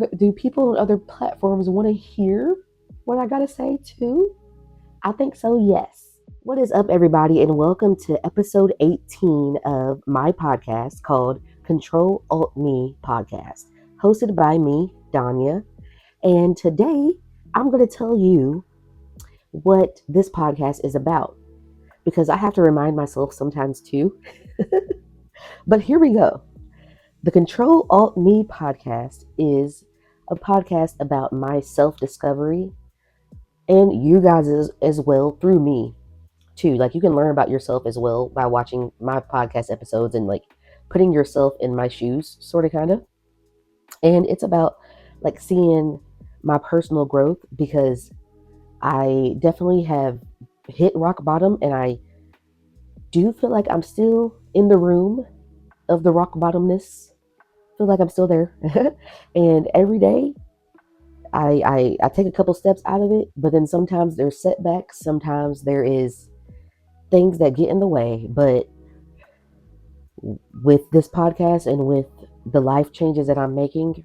Do people on other platforms want to hear what I gotta say too? I think so, yes. What is up, everybody, and welcome to episode 18 of my podcast called Control Alt Me Podcast, hosted by me, Danya. And today I'm going to tell you what this podcast is about because I have to remind myself sometimes too. But here we go. The Control Alt Me podcast is a podcast about my self discovery and you guys as well through me too. Like you can learn about yourself as well by watching my podcast episodes and like putting yourself in my shoes, sort of kind of. And it's about like seeing my personal growth because I definitely have hit rock bottom and I do feel like I'm still in the room of the rock bottomness. Feel like I'm still there. And every day I take a couple steps out of it, but then sometimes there's setbacks, sometimes there is things that get in the way. But with this podcast and with the life changes that I'm making,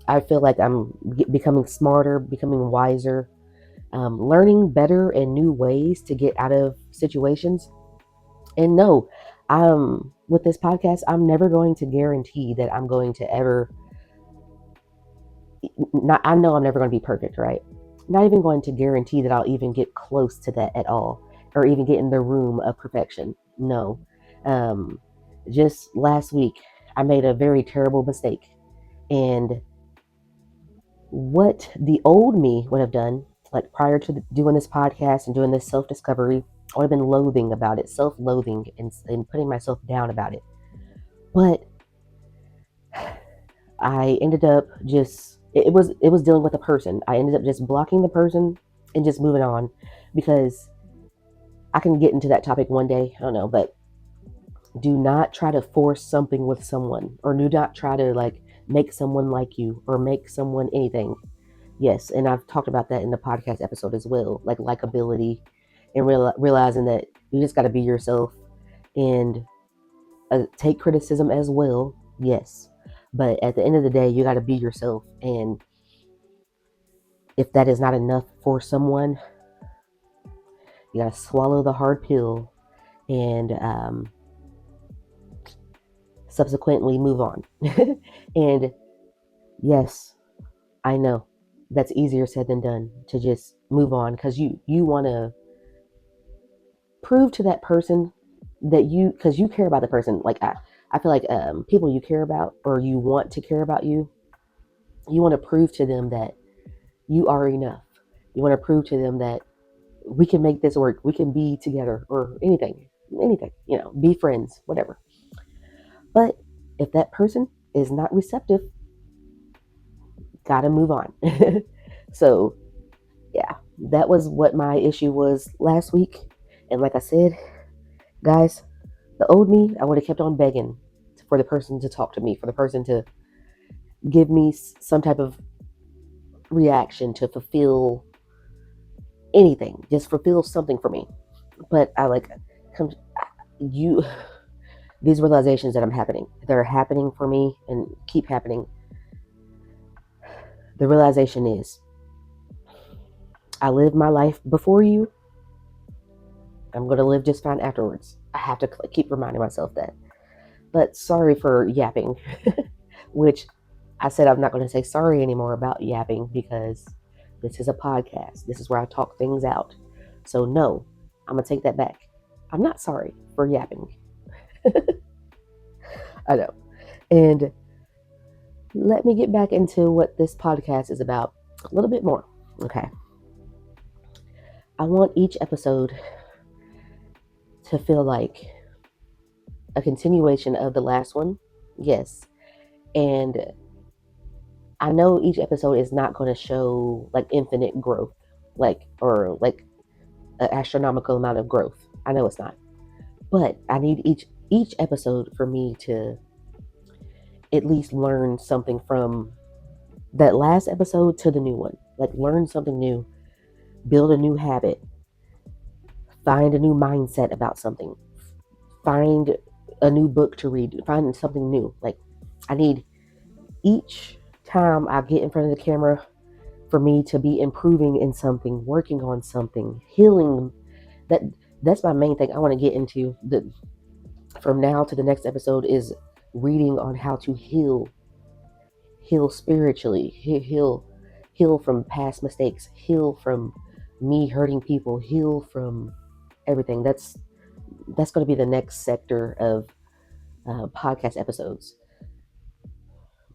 I feel like I'm becoming smarter, becoming wiser, learning better and new ways to get out of situations. And no, with this podcast, I'm never going to guarantee that I'm going to ever. Not, I know I'm never going to be perfect, right? Not even going to guarantee that I'll even get close to that at all, or even get in the room of perfection. No, um, just last week I made a very terrible mistake, and what the old me would have done, like prior to doing this podcast and doing this self discovery, I would have been loathing about it, self loathing, and putting myself down about it. But I ended up just it was dealing with a person. I ended up just blocking the person and just moving on because I can get into that topic one day. I don't know, but do not try to force something with someone or do not try to like make someone like you or make someone anything. Yes, and I've talked about that in the podcast episode as well, like likability and realizing that you just got to be yourself and take criticism as well. Yes, but at the end of the day, you got to be yourself. And if that is not enough for someone, you got to swallow the hard pill and subsequently move on. And yes, I know that's easier said than done to just move on because you want to prove to that person that because you care about the person. Like I feel like people you care about or you want to care about you want to prove to them that you are enough. You want to prove to them that we can make this work. We can be together or anything, be friends, whatever. But if that person is not receptive, gotta move on. So, yeah, that was what my issue was last week. And like I said, guys, the old me, I would have kept on begging for the person to talk to me, for the person to give me some type of reaction to fulfill anything, just fulfill something for me. But I like, come, you, these realizations that they're happening for me and keep happening. The realization is I lived my life before you. I'm going to live just fine afterwards. I have to keep reminding myself that. But sorry for yapping, which I said I'm not going to say sorry anymore about yapping because this is a podcast. This is where I talk things out. So no, I'm going to take that back. I'm not sorry for yapping. I know. And let me get back into what this podcast is about a little bit more. Okay. I want each episode to feel like a continuation of the last one. Yes. And I know each episode is not going to show like infinite growth, or an astronomical amount of growth. I know it's not. But I need each episode for me to at least learn something from that last episode to the new one. Like learn something new, build a new habit, find a new mindset about something, find a new book to read, find something new. Like I need each time I get in front of the camera, for me to be improving in something, working on something, healing, that's my main thing I want to get into. From now to the next episode is reading on how to heal spiritually, heal from past mistakes, heal from me hurting people, heal from everything. That's going to be the next sector of podcast episodes.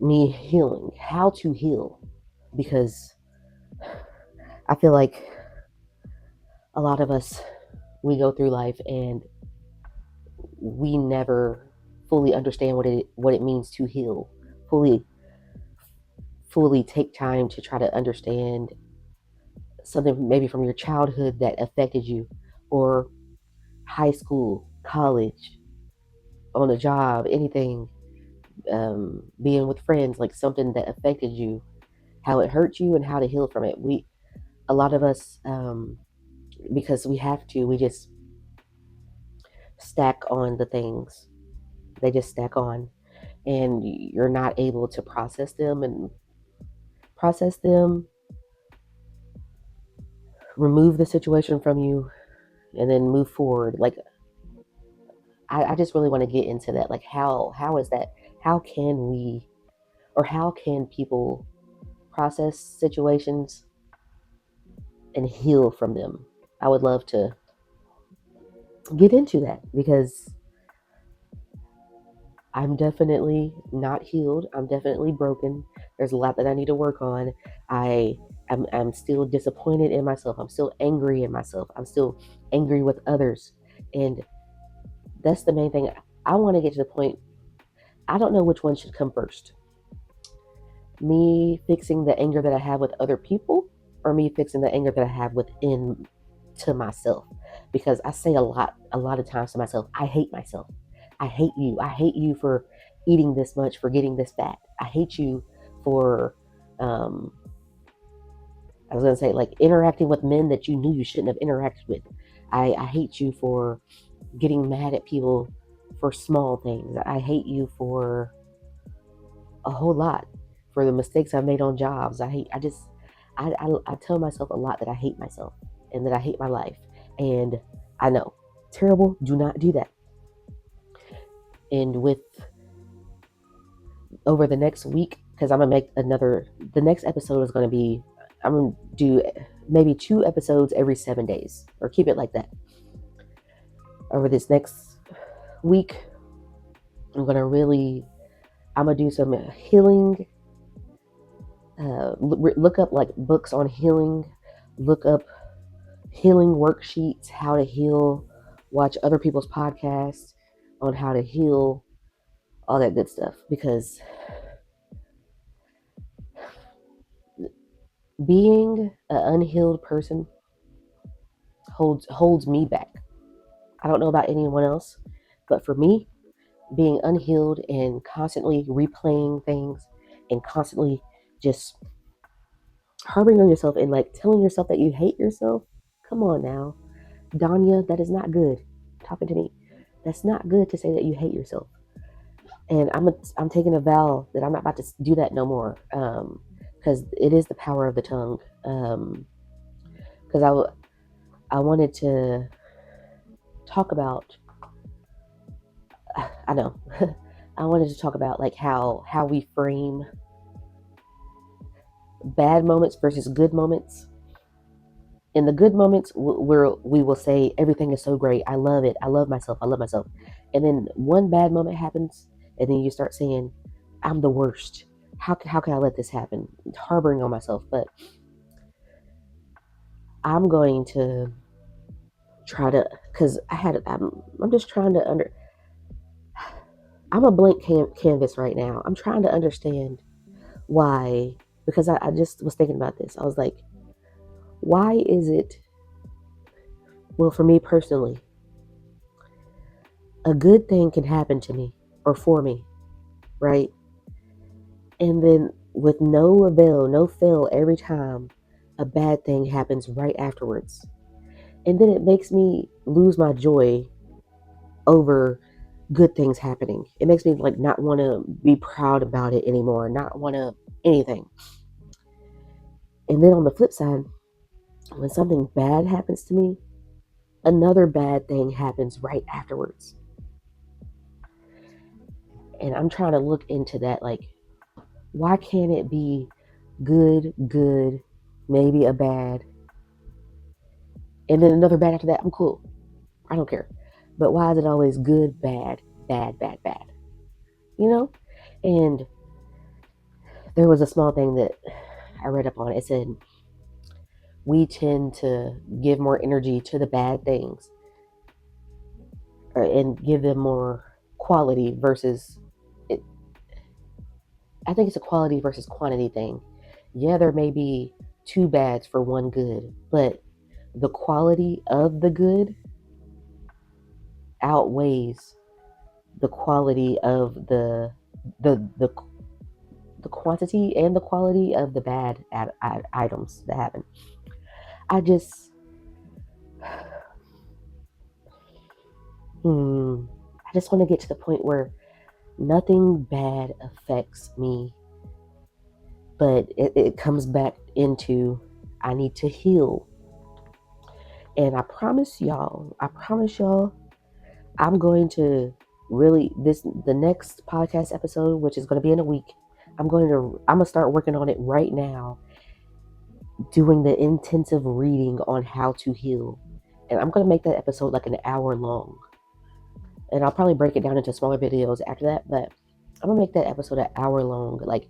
Me healing, how to heal, because I feel like a lot of us, we go through life and we never fully understand what it means to heal, fully take time to try to understand something maybe from your childhood that affected you, or high school, college, on a job, anything, being with friends, like something that affected you, how it hurt you and how to heal from it. A lot of us, because we have to, we just stack on the things. They just stack on, and you're not able to process them, remove the situation from you, and then move forward. Like I just really want to get into that. Like how is that? How can we, or how can people process situations and heal from them? I would love to get into that because I'm definitely not healed. I'm definitely broken. There's a lot that I need to work on. I'm still disappointed in myself. I'm still angry in myself. I'm still angry with others. And that's the main thing. I want to get to the point. I don't know which one should come first. Me fixing the anger that I have with other people, or me fixing the anger that I have within to myself. Because I say a lot of times to myself, I hate myself. I hate you. I hate you for eating this much, for getting this fat. I hate you for I was gonna say, like, interacting with men that you knew you shouldn't have interacted with. I hate you for getting mad at people for small things. I hate you for a whole lot, for the mistakes I've made on jobs. I tell myself a lot that I hate myself and that I hate my life. And I know, terrible, do not do that. And with over the next week, because I'm gonna make the next episode is gonna be, I'm gonna do maybe 2 episodes every 7 days, or keep it like that. Over this next week, I'm gonna do some healing. Look up like books on healing. Look up healing worksheets, how to heal. Watch other people's podcasts on how to heal, all that good stuff. Because being an unhealed person holds me back. I don't know about anyone else, but for me, being unhealed and constantly replaying things and constantly just harboring on yourself and like telling yourself that you hate yourself. Come on now, Danya, that is not good. Talking to me, that's not good to say that you hate yourself. And I'm taking a vow that I'm not about to do that no more. Because it is the power of the tongue. Because I wanted to talk about. I know. I wanted to talk about like how we frame bad moments versus good moments. In the good moments, we will say everything is so great. I love it. I love myself. I love myself. And then one bad moment happens, and then you start saying, "I'm the worst. How can I let this happen?" Harboring on myself. But I'm going to try to, because I'm just trying to I'm a blank canvas right now. I'm trying to understand why, because I just was thinking about this. I was like, why is it, well, for me personally, a good thing can happen to me or for me, right? And then with no avail, no fail, every time a bad thing happens right afterwards. And then it makes me lose my joy over good things happening. It makes me like not want to be proud about it anymore, not want to anything. And then on the flip side, when something bad happens to me, another bad thing happens right afterwards. And I'm trying to look into that, like, why can't it be good, maybe a bad, and then another bad after that? I'm cool. I don't care. But why is it always good, bad, bad, bad, bad? You know? And there was a small thing that I read up on. It said we tend to give more energy to the bad things and give them more quality versus it. I think it's a quality versus quantity thing. Yeah, there may be two bads for one good, but the quality of the good outweighs the quality of the the the quantity and the quality of the bad items that happen. I just I just want to get to the point where nothing bad affects me, but it comes back into I need to heal. And I promise y'all, I'm going to really the next podcast episode, which is going to be in a week. I'm gonna start working on it right now, doing the intensive reading on how to heal. And I'm gonna make that episode like an hour long. And I'll probably break it down into smaller videos after that, but I'm gonna make that episode an hour long. Like,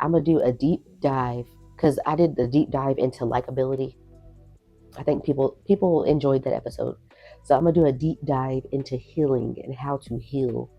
I'm gonna do a deep dive because I did the deep dive into likability. I think people enjoyed that episode. So I'm gonna do a deep dive into healing and how to heal,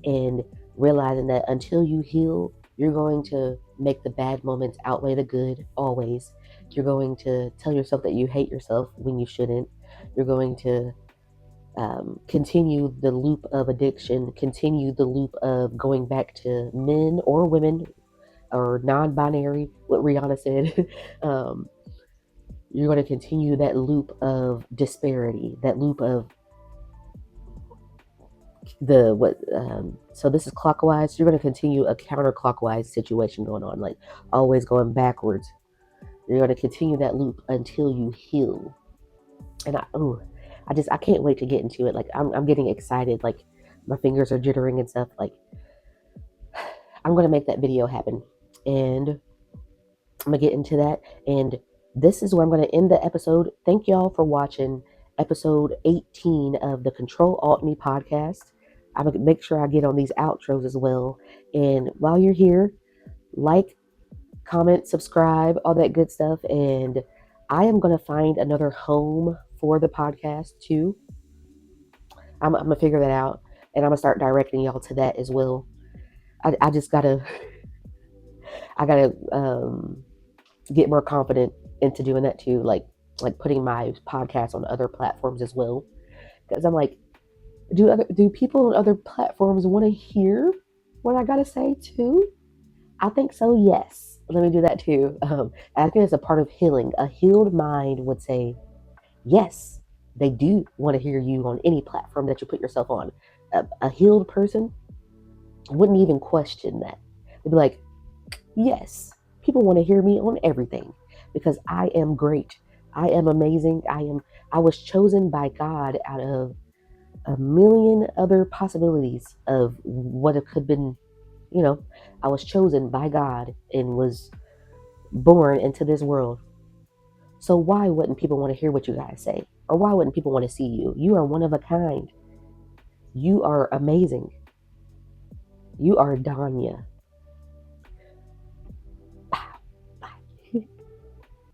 and realizing that until you heal, you're going to make the bad moments outweigh the good always. You're going to tell yourself that you hate yourself when you shouldn't. You're going to continue the loop of addiction, continue the loop of going back to men or women or non-binary, what Rihanna said. You're going to continue that loop of disparity, that loop of the what so this is clockwise. You're going to continue a counterclockwise situation going on, like always going backwards. You're going to continue that loop until you heal. And I can't wait to get into it. Like, I'm getting excited, like my fingers are jittering and stuff. Like, I'm going to make that video happen, and I'm going to get into that. And this is where I'm going to end the episode. Thank y'all for watching episode 18 of the Control Alt Me podcast. I'm going to make sure I get on these outros as well. And while you're here, like, comment, subscribe, all that good stuff. And I am going to find another home for the podcast too. I'm going to figure that out, and I'm going to start directing y'all to that as well. I just got to, I got to get more confident into doing that too. Like putting my podcast on other platforms as well. Because I'm like, do people on other platforms want to hear what I got to say too? I think so, yes. Let me do that too. I think it's a part of healing. A healed mind would say, yes, they do want to hear you on any platform that you put yourself on. A healed person wouldn't even question that. They'd be like, yes, people want to hear me on everything because I am great. I am amazing. I was chosen by God out of a million other possibilities of what it could have been. I was chosen by God and was born into this world. So why wouldn't people want to hear what you guys say? Or why wouldn't people want to see you? You are one of a kind. You are amazing. You are Danya.